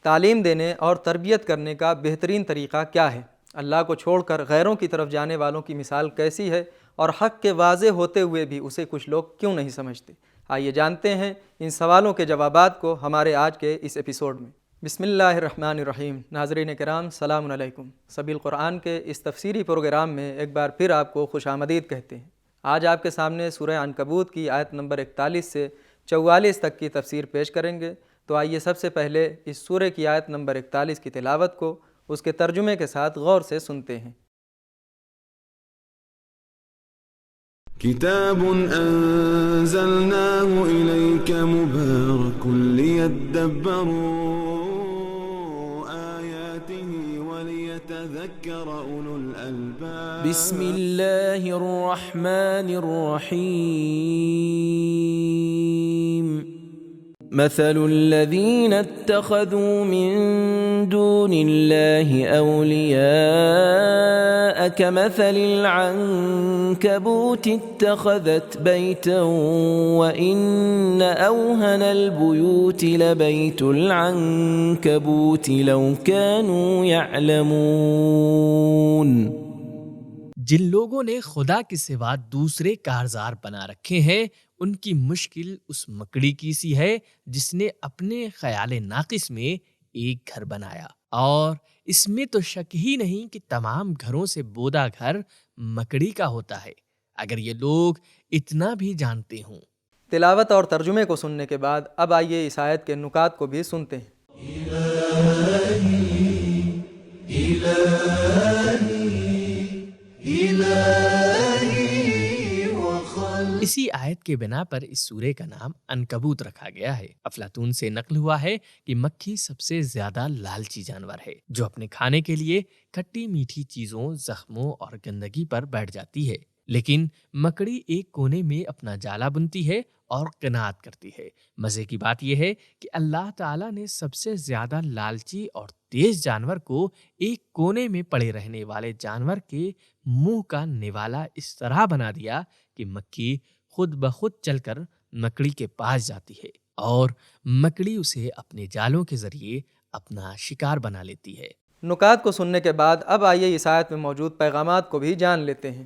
تعلیم دینے اور تربیت کرنے کا بہترین طریقہ کیا ہے؟ اللہ کو چھوڑ کر غیروں کی طرف جانے والوں کی مثال کیسی ہے؟ اور حق کے واضح ہوتے ہوئے بھی اسے کچھ لوگ کیوں نہیں سمجھتے؟ آئیے جانتے ہیں ان سوالوں کے جوابات کو ہمارے آج کے اس ایپیسوڈ میں۔ بسم اللہ الرحمن الرحیم۔ ناظرین کرام، السلام علیکم۔ سبیل قرآن کے اس تفسیری پروگرام میں ایک بار پھر آپ کو خوش آمدید کہتے ہیں۔ آج آپ کے سامنے سورہ عنکبوت کی آیت نمبر 41 سے 44 تک کی تفسیر پیش کریں گے۔ تو آئیے سب سے پہلے اس سورہ کی آیت نمبر 41 کی تلاوت کو اس کے ترجمے کے ساتھ غور سے سنتے ہیں۔ کتاب انزلناه الیک مبارک لیدبروا آیاته ولیتذکر اولو الالباب۔ بسم اللہ الرحمن الرحیم۔ مثل الذين اتخذوا من دون الله أولياء كمثل العنكبوت اتخذت بيتا وإن أوهن البيوت لبيت العنكبوت لو كانوا يعلمون۔ جن لوگوں نے خدا کے سوا دوسرے کارزار بنا رکھے ہیں، ان کی مشکل اس مکڑی کی سی ہے جس نے اپنے خیال ناقص میں ایک گھر بنایا، اور اس میں تو شک ہی نہیں کہ تمام گھروں سے بودا گھر مکڑی کا ہوتا ہے، اگر یہ لوگ اتنا بھی جانتے ہوں۔ تلاوت اور ترجمے کو سننے کے بعد اب آئیے اس آیت کے نکات کو بھی سنتے ہیں۔ اسی آیت کے بنا پر اس سورے کا نام عنکبوت رکھا گیا ہے۔ افلاطون سے نقل ہوا ہے کہ مکھی سب سے زیادہ لالچی جانور ہے، جو اپنے کھانے کے لیے کھٹی میٹھی چیزوں، زخموں اور گندگی پر بیٹھ جاتی ہے، لیکن مکڑی ایک کونے میں اپنا جالا بنتی ہے اور قناعت کرتی ہے۔ مزے کی بات یہ ہے کہ اللہ تعالیٰ نے سب سے زیادہ لالچی اور تیز جانور کو ایک کونے میں پڑے رہنے والے جانور کے منہ کا نوالا اس طرح بنا دیا کہ مکھی خود بخود چل کر مکڑی کے پاس جاتی ہے اور مکڑی اسے اپنے جالوں کے ذریعے اپنا شکار بنا لیتی ہے۔ نکات کو سننے کے بعد اب آئیے اس آیت میں موجود پیغامات کو بھی جان لیتے ہیں۔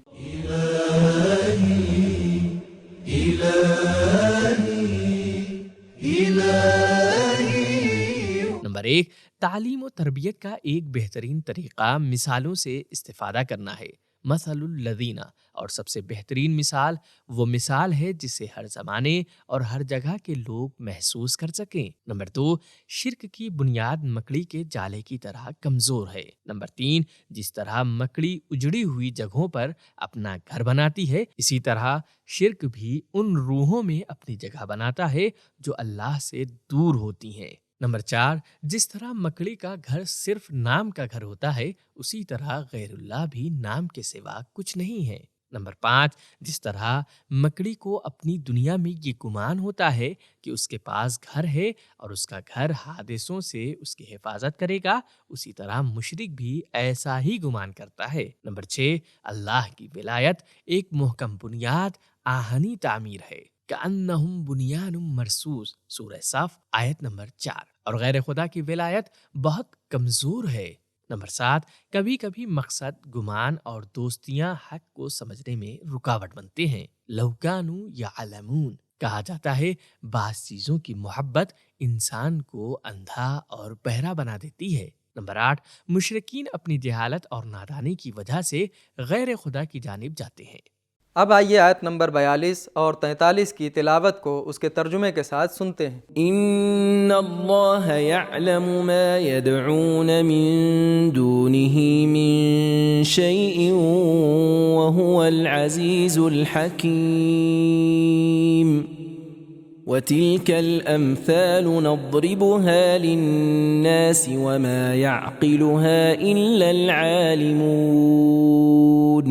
نمبر 1، تعلیم و تربیت کا ایک بہترین طریقہ مثالوں سے استفادہ کرنا ہے۔ مثل الذین، اور سب سے بہترین مثال وہ مثال ہے جسے ہر زمانے اور ہر جگہ کے لوگ محسوس کر سکیں۔ نمبر 2، شرک کی بنیاد مکڑی کے جالے کی طرح کمزور ہے۔ نمبر 3، جس طرح مکڑی اجڑی ہوئی جگہوں پر اپنا گھر بناتی ہے، اسی طرح شرک بھی ان روحوں میں اپنی جگہ بناتا ہے جو اللہ سے دور ہوتی ہیں۔ نمبر 4، جس طرح مکڑی کا گھر صرف نام کا گھر ہوتا ہے، اسی طرح غیر اللہ بھی نام کے سوا کچھ نہیں ہے۔ نمبر 5، جس طرح مکڑی کو اپنی دنیا میں یہ گمان ہوتا ہے کہ اس کے پاس گھر ہے اور اس کا گھر حادثوں سے اس کی حفاظت کرے گا، اسی طرح مشرک بھی ایسا ہی گمان کرتا ہے۔ نمبر 6، اللہ کی ولایت ایک محکم بنیاد آہنی تعمیر ہے، کأنہم بنیان مرصوص، سورہ صف آیت نمبر 4، اور غیر خدا کی ولایت بہت کمزور ہے۔ نمبر 7، کبھی کبھی مقصد، گمان اور دوستیاں حق کو سمجھنے میں رکاوٹ بنتے ہیں۔ لو کانوا یعلمون، کہا جاتا ہے بعض چیزوں کی محبت انسان کو اندھا اور بہرا بنا دیتی ہے۔ نمبر 8، مشرکین اپنی جہالت اور نادانی کی وجہ سے غیر خدا کی جانب جاتے ہیں۔ اب آئیے آیت نمبر 42 اور 43 کی تلاوت کو اس کے ترجمے کے ساتھ سنتے ہیں۔ ان اللہ یعلم ما يدعون من دونه من شیء وهو العزیز الحکیم وتلك الامثال نضربها للناس وما يعقلها الا العالمون۔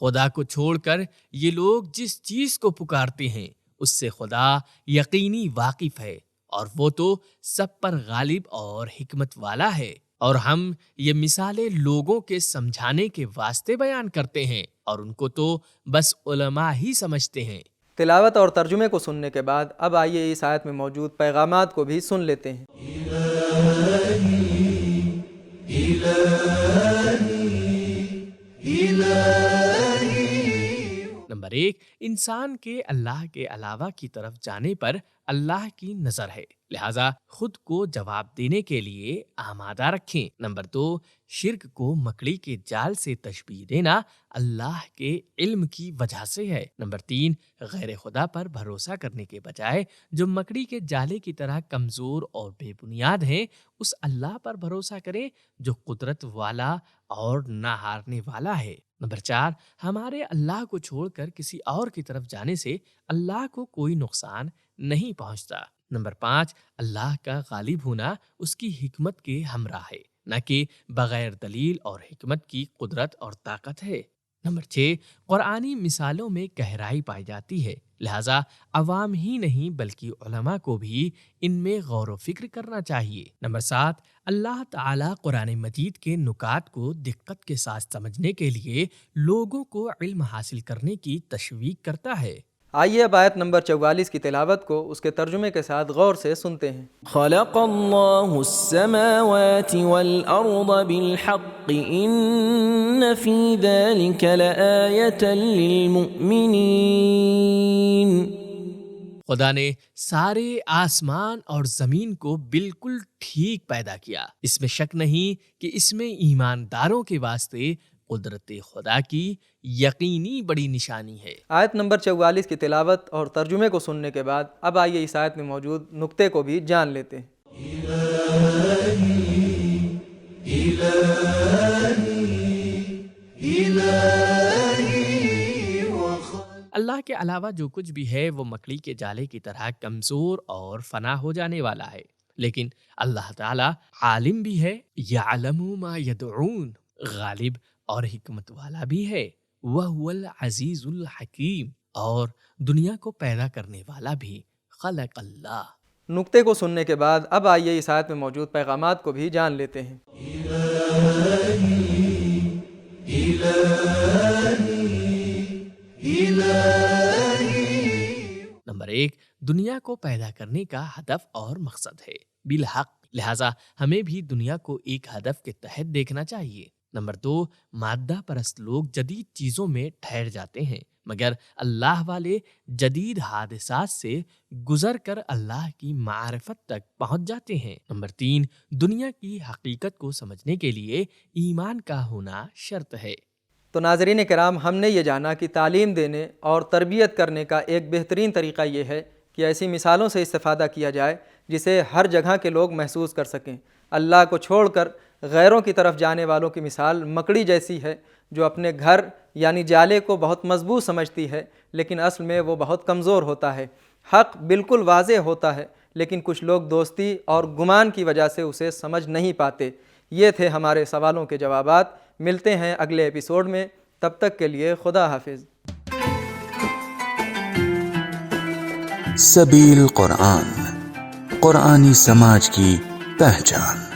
خدا کو چھوڑ کر یہ لوگ جس چیز کو پکارتے ہیں اس سے خدا یقینی واقف ہے، اور وہ تو سب پر غالب اور حکمت والا ہے، اور ہم یہ مثالیں لوگوں کے سمجھانے کے واسطے بیان کرتے ہیں، اور ان کو تو بس علماء ہی سمجھتے ہیں۔ تلاوت اور ترجمے کو سننے کے بعد اب آئیے اس آیت میں موجود پیغامات کو بھی سن لیتے ہیں۔ نمبر 1، انسان کے اللہ کے علاوہ کی طرف جانے پر اللہ کی نظر ہے، لہذا خود کو جواب دینے کے لیے آمادہ رکھیں۔ نمبر 2، شرک کو مکڑی کے جال سے تشبیہ دینا اللہ کے علم کی وجہ سے ہے۔ نمبر 3، غیر خدا پر بھروسہ کرنے کے بجائے جو مکڑی کے جالے کی طرح کمزور اور بے بنیاد ہیں، اس اللہ پر بھروسہ کریں جو قدرت والا اور نہ ہارنے والا ہے۔ نمبر 4، ہمارے اللہ کو چھوڑ کر کسی اور کی طرف جانے سے اللہ کو کوئی نقصان نہیں پہنچتا۔ نمبر 5، اللہ کا غالب ہونا اس کی حکمت کے ہمراہ ہے، نہ کہ بغیر دلیل اور حکمت کی قدرت اور طاقت ہے۔ نمبر 6، قرآنی مثالوں میں گہرائی پائی جاتی ہے، لہذا عوام ہی نہیں بلکہ علماء کو بھی ان میں غور و فکر کرنا چاہیے۔ نمبر 7، اللہ تعالیٰ قرآن مجید کے نکات کو دقت کے ساتھ سمجھنے کے لیے لوگوں کو علم حاصل کرنے کی تشویق کرتا ہے۔ آئیے اب آیت نمبر 44 کی تلاوت کو اس کے ترجمے کے ساتھ غور سے سنتے ہیں۔ خلق اللہ السماوات والارض بالحق ان فی ذلک لآیۃ للمؤمنین۔ خدا نے سارے آسمان اور زمین کو بالکل ٹھیک پیدا کیا، اس میں شک نہیں کہ اس میں ایمانداروں کے واسطے قدرت خدا کی یقینی بڑی نشانی ہے۔ آیت نمبر 44 کی تلاوت اور ترجمے کو سننے کے بعد اب آئیے اس آیت میں موجود نقطے کو بھی جان لیتے ہیں۔ اللہ کے علاوہ جو کچھ بھی ہے وہ مکڑی کے جالے کی طرح کمزور اور فنا ہو جانے والا ہے، لیکن اللہ تعالی عالم بھی ہے، یعلم ما یدعون، غالب اور حکمت والا بھی ہے، وَهُوَ الْعَزِيزُ الْحَكِيمُ، اور دنیا کو پیدا کرنے والا بھی، خلق اللہ۔ نقطے کو سننے کے بعد اب آئیے اس آیت میں موجود پیغامات کو بھی جان لیتے ہیں۔ نمبر 1، دنیا کو پیدا کرنے کا ہدف اور مقصد ہے بالحق، لہذا ہمیں بھی دنیا کو ایک ہدف کے تحت دیکھنا چاہیے۔ نمبر 2، مادہ پرست لوگ جدید چیزوں میں ٹھہر جاتے ہیں، مگر اللہ والے جدید حادثات سے گزر کر اللہ کی معرفت تک پہنچ جاتے ہیں۔ نمبر 3، دنیا کی حقیقت کو سمجھنے کے لیے ایمان کا ہونا شرط ہے۔ تو ناظرین کرام، ہم نے یہ جانا کہ تعلیم دینے اور تربیت کرنے کا ایک بہترین طریقہ یہ ہے کہ ایسی مثالوں سے استفادہ کیا جائے جسے ہر جگہ کے لوگ محسوس کر سکیں۔ اللہ کو چھوڑ کر غیروں کی طرف جانے والوں کی مثال مکڑی جیسی ہے جو اپنے گھر یعنی جالے کو بہت مضبوط سمجھتی ہے، لیکن اصل میں وہ بہت کمزور ہوتا ہے۔ حق بالکل واضح ہوتا ہے، لیکن کچھ لوگ دوستی اور گمان کی وجہ سے اسے سمجھ نہیں پاتے۔ یہ تھے ہمارے سوالوں کے جوابات۔ ملتے ہیں اگلے ایپیسوڈ میں، تب تک کے لیے خدا حافظ۔ سبیل قرآن، قرآنی سماج کی پہچان۔